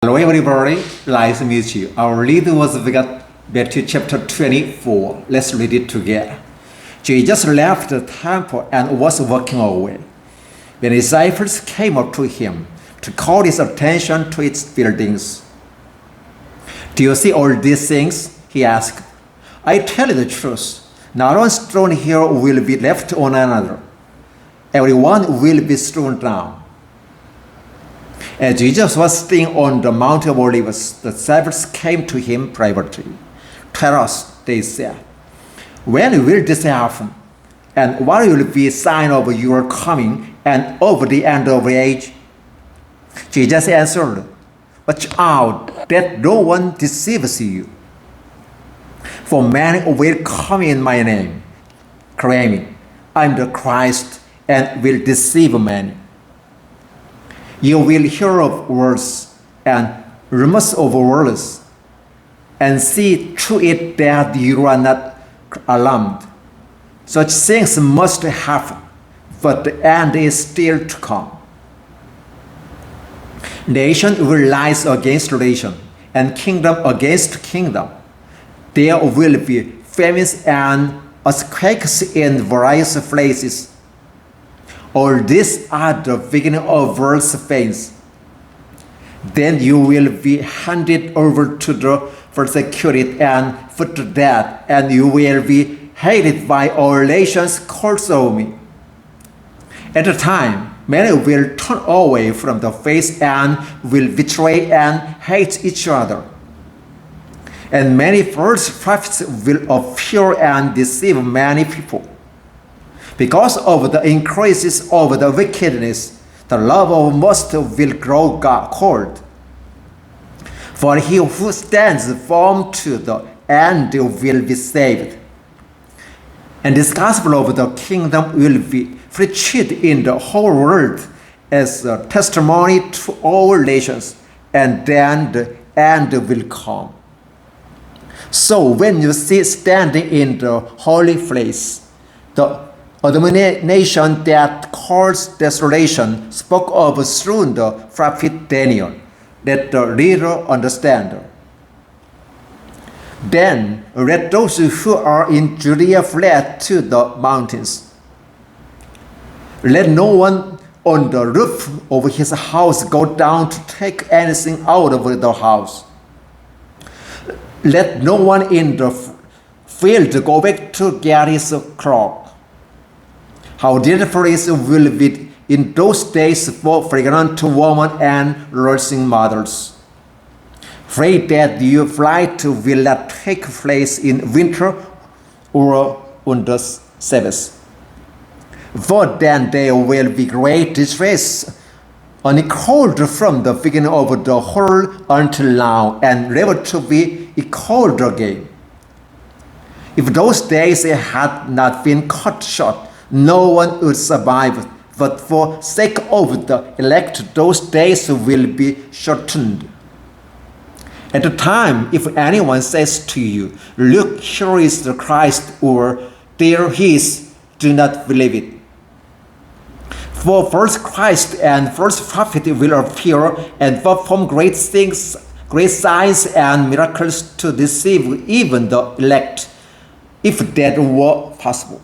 Hello everybody, nice to meet you. Our reading was Matthew chapter 24. Let's read it together. Jesus left the temple and was walking away. When his disciples came up to him to call his attention to its buildings. Do you see all these things? He asked. I tell you the truth. Not one stone here will be left on another. Everyone will be thrown down. As Jesus was staying on the Mount of Olives, the disciples came to him privately. Tell us, they said, when will this happen? And what will be a sign of your coming and of the end of the age? Jesus answered, watch out that no one deceives you. For many will come in my name, claiming, I am the Christ, and will deceive many. You will hear of wars and rumors of wars, and see to it that you are not alarmed. Such things must happen, but the end is still to come. Nation will rise against nation, and kingdom against kingdom. There will be famines and earthquakes in various places. All these are the beginning of world's pains. Then you will be handed over to the persecuted and put to death, and you will be hated by all nations because of me. At the time, many will turn away from the faith and will betray and hate each other. And many false prophets will appear and deceive many people. Because of the increases of the wickedness, the love of most will grow cold. For he who stands firm to the end will be saved. And this gospel of the kingdom will be preached in the whole world as a testimony to all nations, and then the end will come. So when you see standing in the holy place, the abomination that calls desolation spoke of through the prophet Daniel, let the reader understand. Then let those who are in Judea flee to the mountains. Let no one on the roof of his house go down to take anything out of the house. Let no one in the field go back to get his cloak. How dreadful it will be in those days for pregnant women and nursing mothers. Pray that your flight will not take place in winter or on the Sabbath. For then there will be great distress, unequaled from the beginning of the world until now, and never to be equaled again. If those days had not been cut short, no one would survive, but for sake of the elect, those days will be shortened. At the time, if anyone says to you, look, here is the Christ, or there he is, do not believe it. For first Christ and first prophet will appear and perform great things, great signs and miracles to deceive even the elect, if that were possible.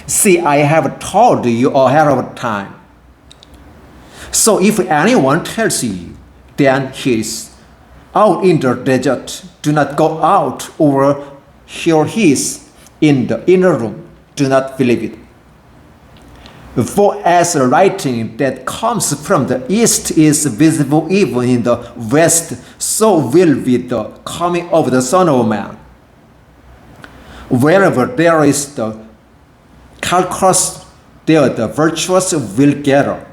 See, I have told you ahead of time. So if anyone tells you, then he is out in the desert, do not go out, or here he is in the inner room, do not believe it. For as the lightning that comes from the east is visible even in the west, so will be the coming of the Son of Man. Wherever there is the carcass, there the virtuous will gather.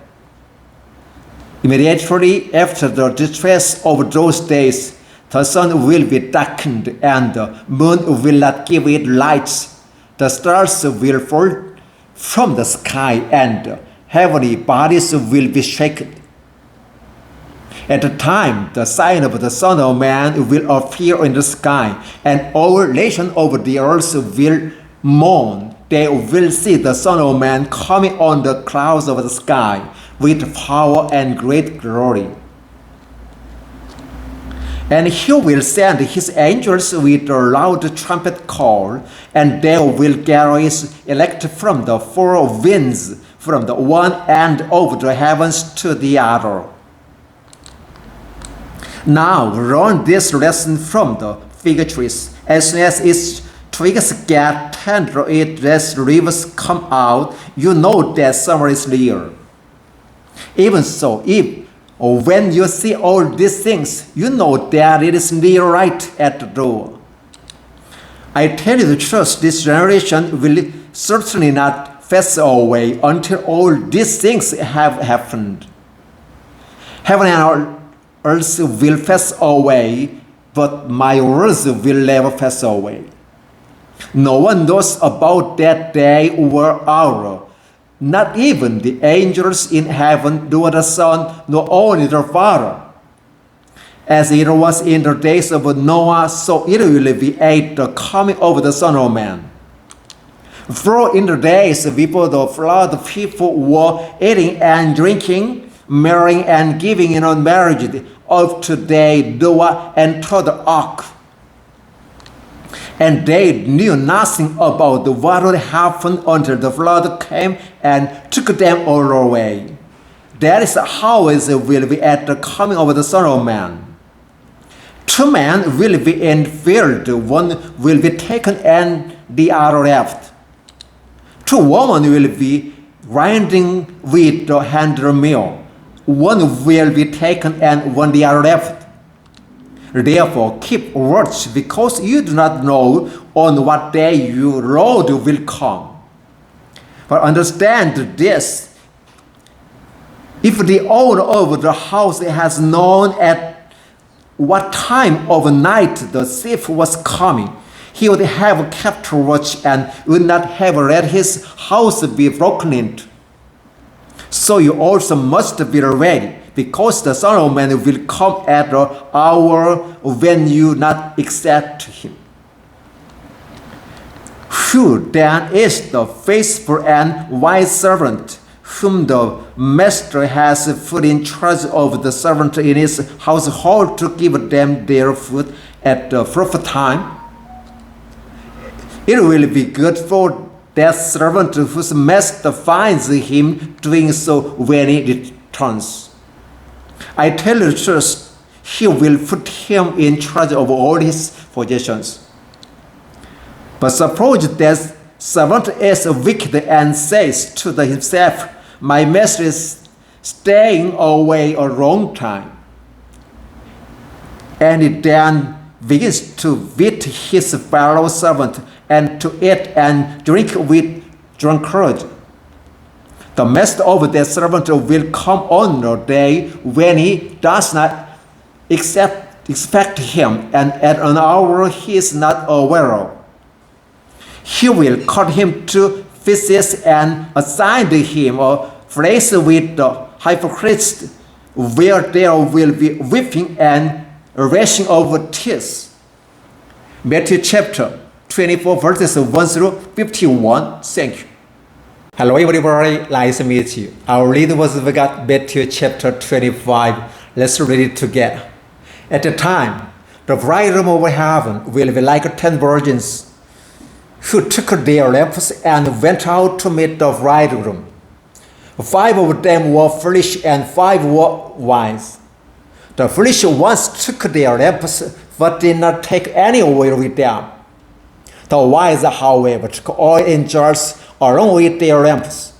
Immediately after the distress of those days, the sun will be darkened, and the moon will not give it lights. The stars will fall from the sky, and heavenly bodies will be shaken. At the time, the sign of the Son of Man will appear in the sky, and all nations of the earth will mourn. They will see the Son of Man coming on the clouds of the sky with power and great glory. And he will send his angels with a loud trumpet call, and they will gather his elect from the four winds, from the one end of the heavens to the other. Now learn this lesson from the fig trees. As soon as its twigs get tender, its leaves come out, you know that summer is near. Even so, when you see all these things, you know that it is near, right at the door. I tell you the truth, this generation will certainly not pass away until all these things have happened. Heaven and earth will pass away, but my words will never pass away. No one knows about that day or hour, not even the angels in heaven, nor the Son, nor only the Father. As it was in the days of Noah, so it will be at the coming of the Son of Man. For in the days before the flood, people were eating and drinking, marrying and giving in marriage. Of today, Noah entered the ark, and they knew nothing about what would happen until the flood came and took them all away. That is how it will be at the coming of the Son of Man. 2 men will be in the field, one will be taken and the other left. 2 women will be grinding with the handle mill, one will be taken and one the other left. Therefore, keep watch, because you do not know on what day your Lord will come. But understand this: if the owner of the house has known at what time of night the thief was coming, he would have kept watch and would not have let his house be broken into. So you also must be ready, because the Son of Man will come at the hour when you not expect him. Who then is the faithful and wise servant whom the master has put in charge of the servant in his household to give them their food at the proper time? It will be good for that servant whose master finds him doing so when he returns. I tell you the truth, he will put him in charge of all his possessions. But suppose that servant is wicked and says to himself, my master is staying away a long time, and he then begins to beat his fellow servant and to eat and drink with drunkards. The master of that servant will come on a day when he does not expect him, and at an hour he is not aware of. He will cut him to pieces and assign him a place with the hypocrites, where there will be weeping and gnashing of teeth. Matthew chapter 24 verses 1 through 51. Thank you. Hello everybody, nice to meet you. Our reading was Matthew chapter 25. Let's read it together. At the time, the bridegroom of heaven will be like 10 virgins who took their lamps and went out to meet the bridegroom. 5 of them were foolish and 5 were wise. The foolish ones took their lamps but did not take any oil with them. The wise, however, took oil in jars along with their lamps.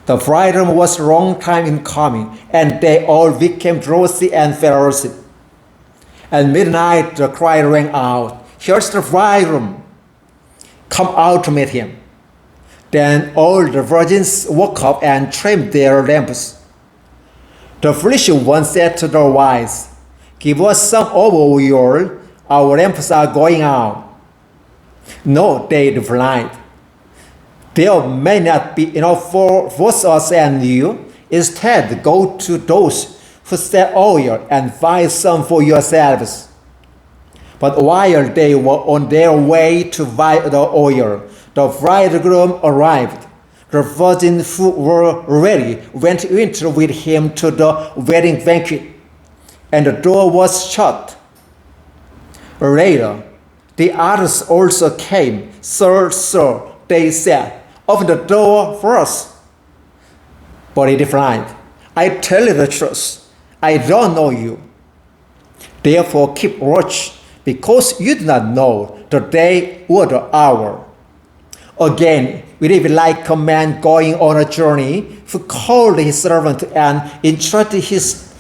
The bridegroom was a long time in coming, and they all became drowsy and fell asleep. At midnight the cry rang out, "Here's the bridegroom! Come out to meet him." Then all the virgins woke up and trimmed their lamps. The foolish one said to the wise, "Give us some oil, our lamps are going out." "No," they replied. "There may not be enough for both us and you. Instead, go to those who sell oil and buy some for yourselves." But while they were on their way to buy the oil, the bridegroom arrived. The virgins who were ready went in with him to the wedding banquet, and the door was shut. Later, the others also came. Sir, sir, they said, open the door for us. But he replied, I tell you the truth, I don't know you. Therefore keep watch, because you do not know the day or the hour. Again, we live like a man going on a journey who called his servant and entrusted his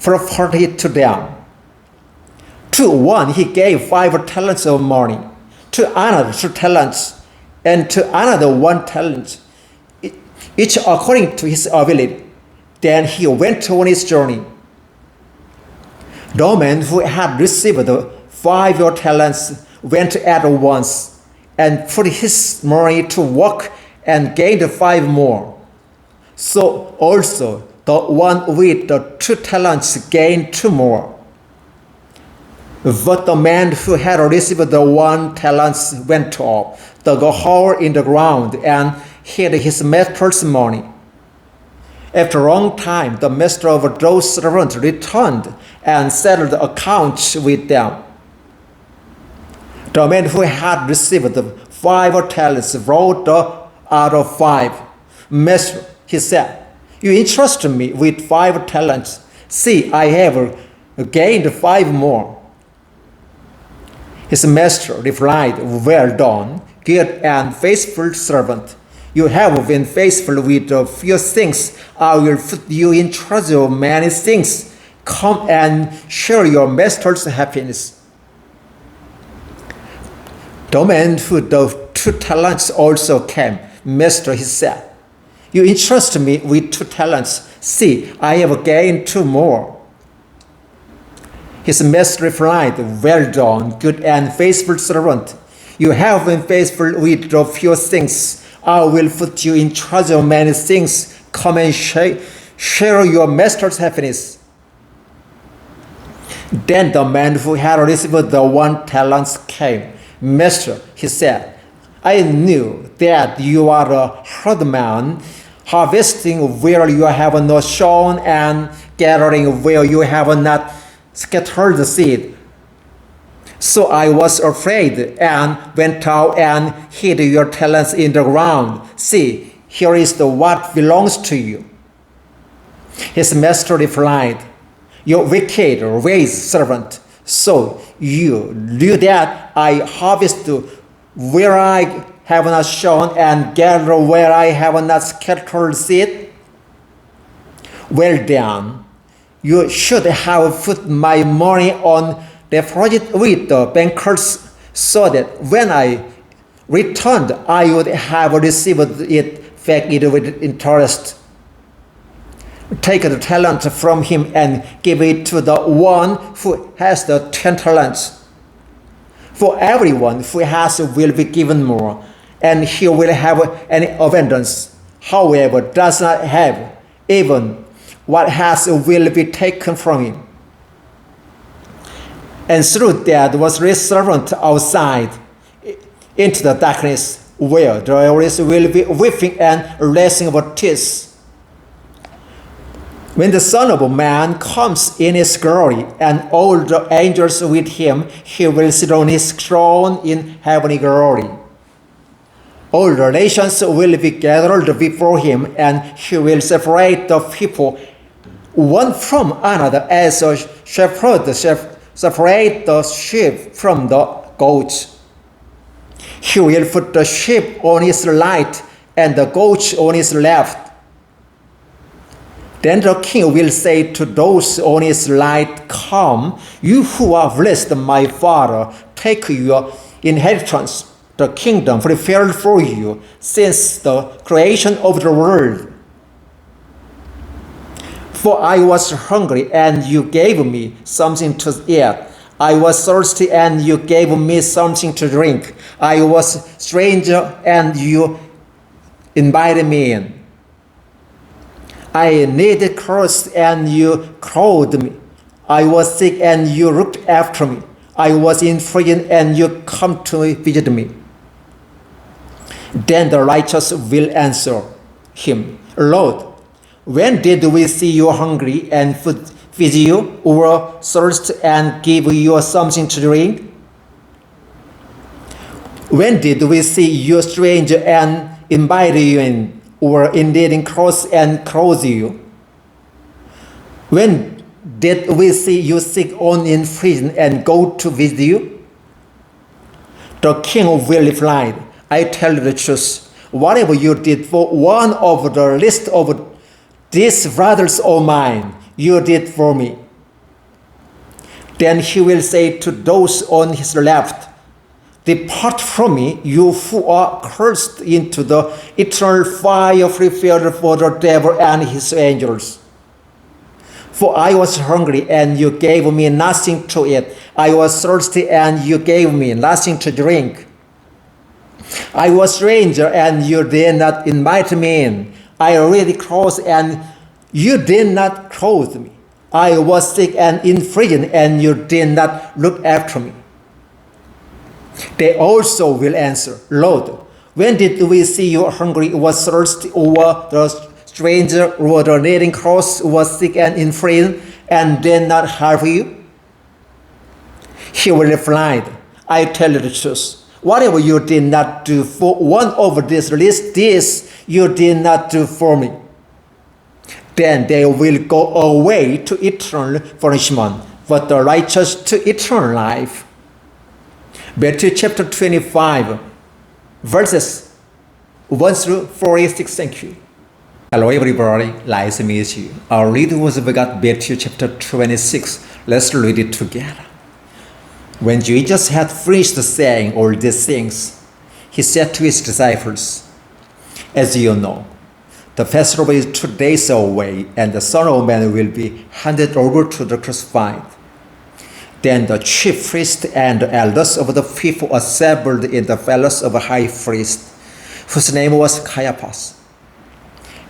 property to them. To one he gave 5 talents of money, to another 2 talents, and to another 1 talent, each according to his ability. Then he went on his journey. The man who had received 5 talents went at once and put his money to work and gained 5 more. So also the one with the 2 talents gained 2 more. But the man who had received the 1 talent went off, dug a hole in the ground, and hid his master's money. After a long time, the master of those servants returned and settled the accounts with them. The man who had received 5 talents wrote out of 5. Master, he said, you entrusted me with 5 talents. See, I have gained 5 more. His master replied, well done, good and faithful servant. You have been faithful with a few things. I will put you in charge of many things. Come and share your master's happiness. The man with the 2 talents also came. Master, he said, you entrust me with 2 talents. See, I have gained 2 more. His master replied, well done, good and faithful servant. You have been faithful with a few things. I will put you in charge of many things. Come and share your master's happiness. Then the man who had received the 1 talent came. Master, he said, I knew that you are a hardman, harvesting where you have not sown and gathering where you have not scattered the seed. So I was afraid and went out and hid your talents in the ground. See, here is what belongs to you. His master replied, you wicked, wise servant. So you knew that I harvest where I have not sown and gather where I have not scattered seed? Well done. You should have put my money on deposit with the bankers, so that when I returned, I would have received it back with interest. Take the talent from him and give it to the one who has the 10 talents. For everyone who has will be given more, and he will have an abundance. However, does not have, even what has will be taken from him. And through that was his servant outside into the darkness, where there will be weeping and gnashing of teeth. When the Son of Man comes in his glory, and all the angels with him, he will sit on his throne in heavenly glory. All the nations will be gathered before him, and he will separate the people one from another, as a shepherd separate the sheep from the goats. He will put the sheep on his right and the goats on his left. Then the king will say to those on his right, come, you who are blessed, my Father, take your inheritance, the kingdom prepared for you since the creation of the world. For I was hungry, and you gave me something to eat. I was thirsty, and you gave me something to drink. I was a stranger, and you invited me in. I needed clothes, and you clothed me. I was sick, and you looked after me. I was in prison, and you come to visit me. Then the righteous will answer him, Lord, when did we see you hungry and feed you, or thirst and give you something to drink? When did we see you a stranger and invite you in, or indeed in cross and clothe you? When did we see you sick or in prison and go to visit you? The king will reply, I tell you the truth. Whatever you did for one of the least of these brothers of mine, you did for me. Then he will say to those on his left, Depart from me, you who are cursed, into the eternal fire prepared for the devil and his angels. For I was hungry, and you gave me nothing to eat. I was thirsty, and you gave me nothing to drink. I was a stranger, and you did not invite me in. I already clothed, and you did not clothe me. I was sick and in prison, and you did not look after me. They also will answer, Lord, when did we see you hungry, was thirsty, or the stranger, or the needing clothes, was sick and in prison, and did not help you? He will reply, I tell you the truth. Whatever you did not do for one of these least, this you did not do for me. Then they will go away to eternal punishment, but the righteous to eternal life. Matthew chapter 25, verses 1 through 46. Thank you. Hello everybody, nice to meet you. Our reading was about Matthew chapter 26. Let's read it together. When Jesus had finished saying all these things, he said to his disciples, As you know, the Passover is 2 days away, and the Son of Man will be handed over to the crucified. Then the chief priests and the elders of the people assembled in the palace of a high priest, whose name was Caiaphas.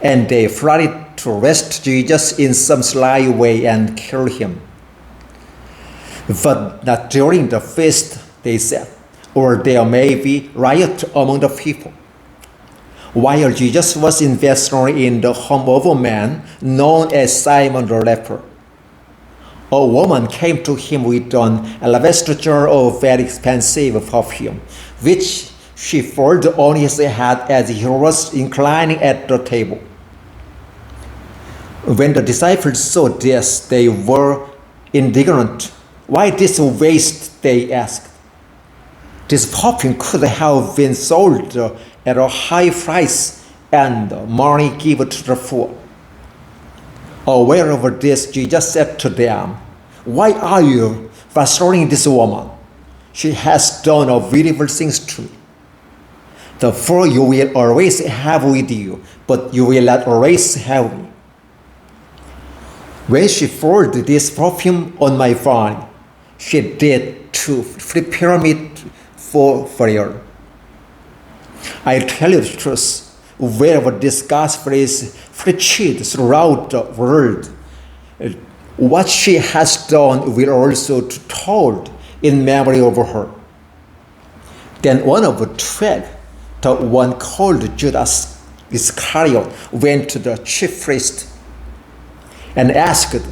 And they plotted to arrest Jesus in some sly way and kill him. But not during the feast, they said, or there may be riot among the people. While Jesus was investing in the home of a man known as Simon the leper, a woman came to him with an alabaster jar of very expensive perfume, which she poured on his head as he was inclining at the table. When the disciples saw this, they were indignant. Why this waste? They asked. This perfume could have been sold at a high price and money given to the poor. Aware of this, Jesus said to them, Why are you pursuing this woman? She has done a beautiful things to me. The poor you will always have with you, but you will not always have me. When she poured this perfume on my body, she did to prepare me for burial. I tell you the truth, wherever this gospel is preached throughout the world, what she has done will also be told in memory of her. Then one of the 12, the one called Judas Iscariot, went to the chief priest and asked,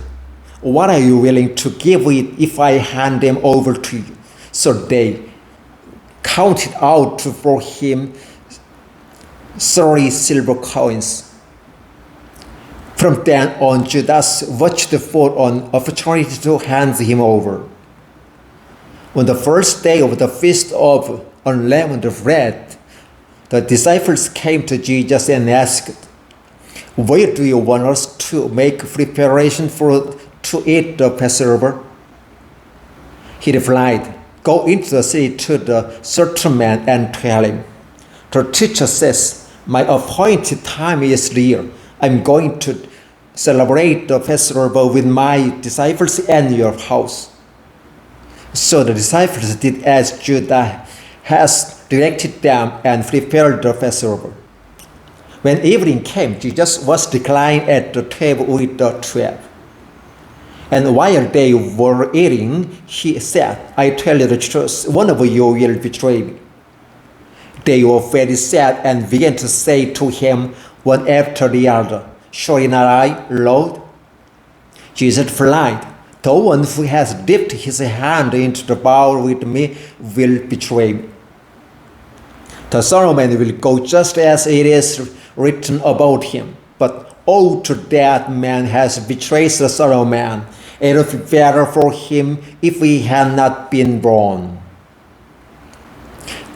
What are you willing to give it if I hand them over to you? So they counted out for him 30 silver coins. From then on, Judas watched for an opportunity to hand him over. On the first day of the feast of unleavened bread, the disciples came to Jesus and asked, Where do you want us to make preparation to eat the Passover? He replied, Go into the city to the certain man and tell him, The teacher says, My appointed time is near. I'm going to celebrate the Passover with my disciples and your house. So the disciples did as Judas has directed them and prepared the Passover. When evening came, Jesus was reclining at the table with the 12. And while they were eating, he said, I tell you the truth, one of you will betray me. They were very sad and began to say to him one after the other, Surely not I, Lord? Jesus replied, The one who has dipped his hand into the bowl with me will betray me. The Son of Man will go just as it is written about him. But woe to that man has betrayed the Son of Man. It would be better for him if he had not been born.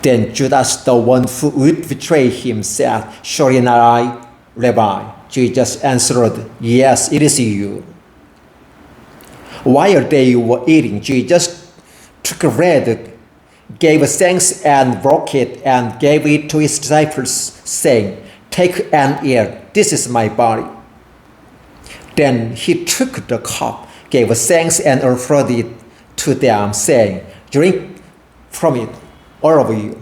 Then Judas, the one who would betray him, said, Surely not I, Rabbi. Jesus answered, Yes, it is you. While they were eating, Jesus took bread, gave thanks and broke it, and gave it to his disciples, saying, Take and eat, this is my body. Then he took the cup, gave thanks and offered it to them, saying, Drink from it, all of you.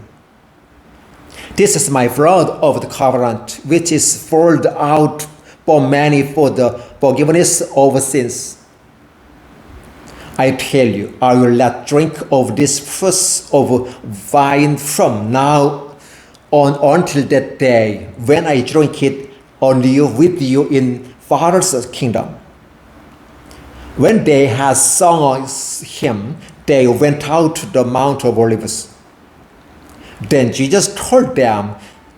This is my blood of the covenant, which is poured out for many for the forgiveness of sins. I tell you, I will not drink of this fruit of wine from now on until that day when I drink it anew with you in Father's kingdom. When they had sung a hymn, they went out to the Mount of Olives. Then Jesus told them,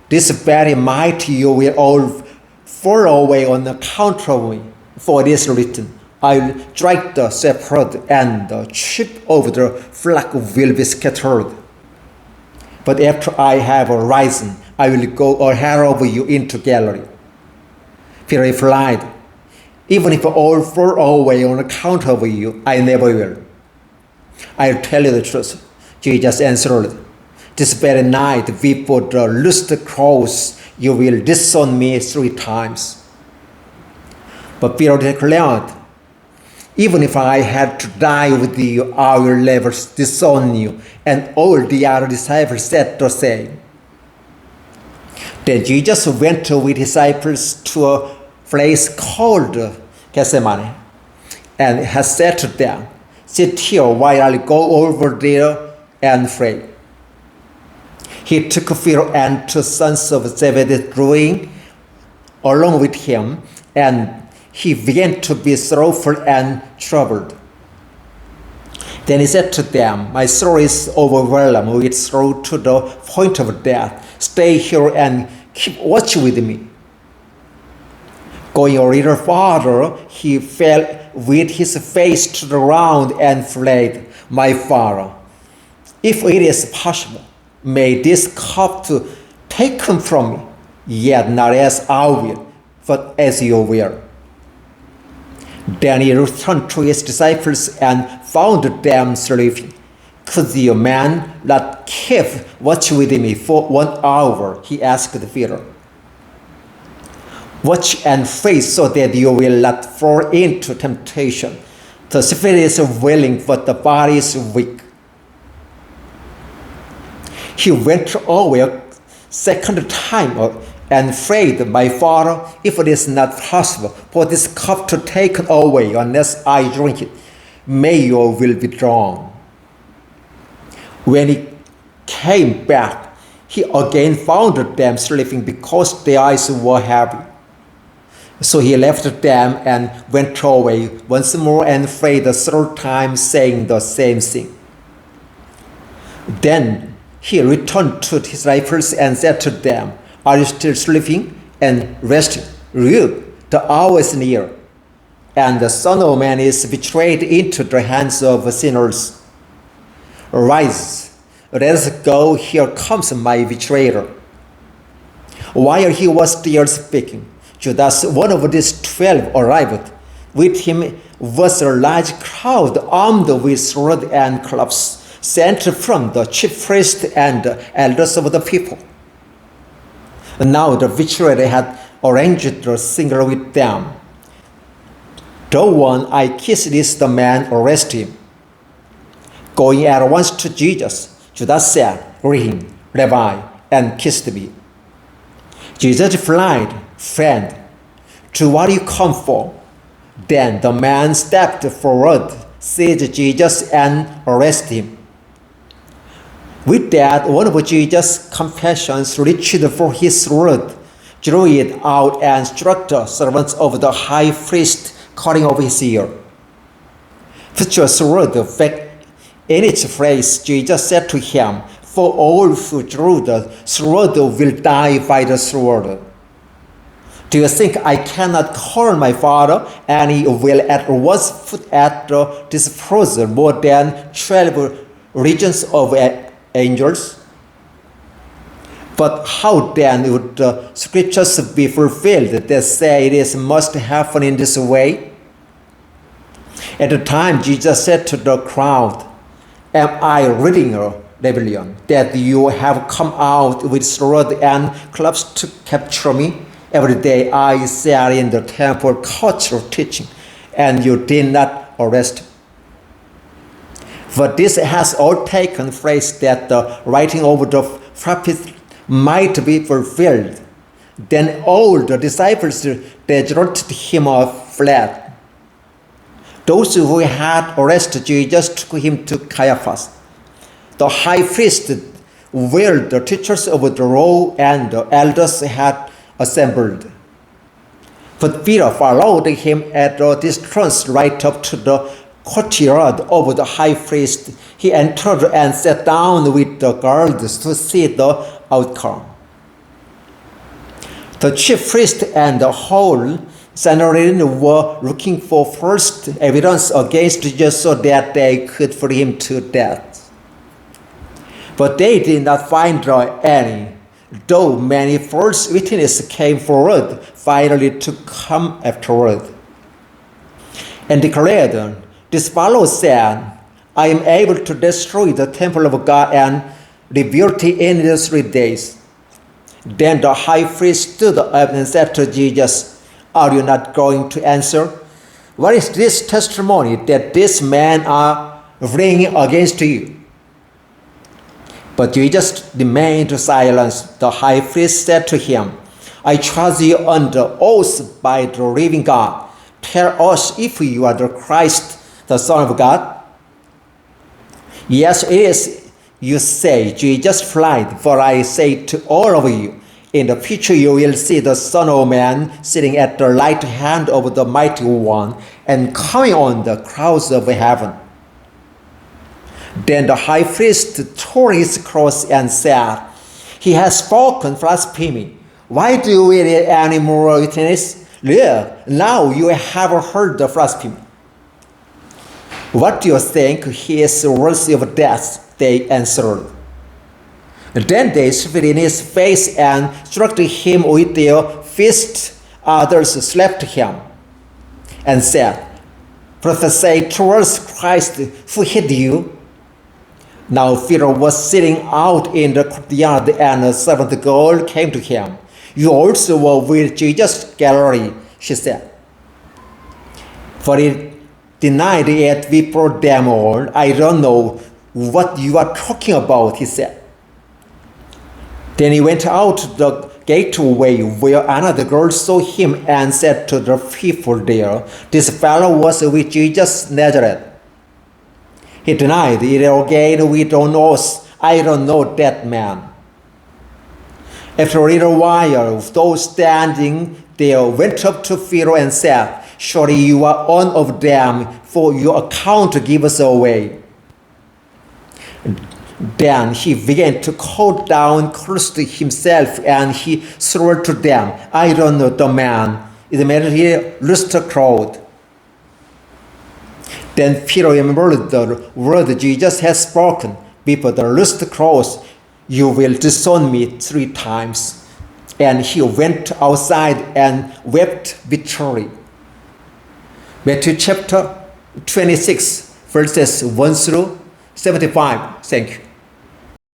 This very mighty you will all fall away on account of me, for it is written, I will strike the shepherd, and the sheep of the flock will be scattered. But after I have risen, I will go ahead of you into Galilee. Peter replied, Even if all fall away on account of you, I never will. I'll tell you the truth. Jesus answered, This very night before the rooster crows, you will disown me 3 times. But Peter declared, Even if I had to die with you, I will never disown you. And all the other disciples said the same. Then Jesus went with his disciples to a place called Gethsemane, and has said to them, Sit here while I go over there and pray. He took Peter and 2 sons of Zebedee rowing along with him, and he began to be sorrowful and troubled. Then he said to them, My soul is overwhelmed with sorrow to the point of death. Stay here and keep watch with me. Going a little farther, he fell with his face to the ground and prayed, My Father, if it is possible, may this cup be taken from me, yet not as I will, but as you will. Then he returned to his disciples and found them sleeping. Could the man not keep watch with me for 1 hour? He asked Peter. Watch and pray so that you will not fall into temptation. The spirit is willing, but the body is weak. He went away a second time and prayed, My Father, if it is not possible for this cup to take away unless I drink it, may your will be done. When he came back, he again found them sleeping because their eyes were heavy. So he left them and went away once more and prayed the 3rd time, saying the same thing. Then he returned to his disciples and said to them, Are you still sleeping and resting? Look, the hour is near, and the Son of Man is betrayed into the hands of sinners. Rise, let us go, here comes my betrayer. While he was still speaking, Judas, one of these 12, arrived. With him was a large crowd armed with swords and clubs, sent from the chief priests and the elders of the people. Now the betrayer had arranged a singer with them. The one I kissed is the man, arrest him. Going at once to Jesus, Judas said, Greet him, Rabbi, and kissed me. Jesus replied, Friend, to what you come for? Then the man stepped forward, seized Jesus, and arrested him. With that, one of Jesus' companions reached for his sword, drew it out, and struck the servants of the high priest, cutting off his ear. Put your sword back in its place, Jesus said to him, for all who draw the sword will die by the sword. Do you think I cannot call my Father, and he will at once put at the disposal more than 12 legions of angels? But how then would the scriptures be fulfilled that say it must happen in this way? At the time, Jesus said to the crowd, "Am I reading a rebellion, that you have come out with sword and clubs to capture me? Every day I sat in the temple courts teaching, and you did not arrest me. But this has all taken place that the writing of the prophets might be fulfilled." Then all the disciples deserted him or fled. Those who had arrested Jesus took him to Caiaphas, the high priest, where the teachers of the law and the elders had assembled. But Peter followed him at a distance right up to the courtyard of the high priest. He entered and sat down with the guards to see the outcome. The chief priest and the whole Sanhedrin were looking for first evidence against Jesus so that they could put him to death. But they did not find any, though many false witnesses came forward finally to come afterward and declared, "This fellow said, I am able to destroy the temple of God and rebuild it in 3 days." Then the high priest stood up and said to Jesus, "Are you not going to answer? What is this testimony that these men are bringing against you?" But Jesus remained silent. The high priest said to him, "I charge you under oath by the living God. Tell us if you are the Christ, the Son of God." "Yes, it is, you say," Jesus replied, "for I say to all of you, in the future you will see the Son of Man sitting at the right hand of the Mighty One and coming on the clouds of heaven." Then the high priest tore his clothes and said, "He has spoken blasphemy. Why do we need any more witness? Look, now you have heard the blasphemy. What do you think? He is worthy of death," they answered. Then they spit in his face and struck him with their fists. Others slapped him and said, "Prophesy towards Christ, who hit you?" Now Peter was sitting out in the courtyard, and a servant girl came to him. "You also were with Jesus, Galilee," she said. For he denied it before them all. "I don't know what you are talking about," he said. Then he went out the gateway where another girl saw him and said to the people there, "This fellow was with Jesus Nazareth." He denied it again with an oath, "I don't know that man." After a little while, those standing there went up to Peter and said, "Surely you are one of them, for your account gives us away." Then he began to call down curse to himself, and he swore to them, "I don't know the man." Immediately loosed the crowd. Then Peter remembered the word Jesus had spoken before the loosed crowd, "You will disown me 3 times." And he went outside and wept bitterly. Matthew chapter 26, verses 1 through 75. Thank you.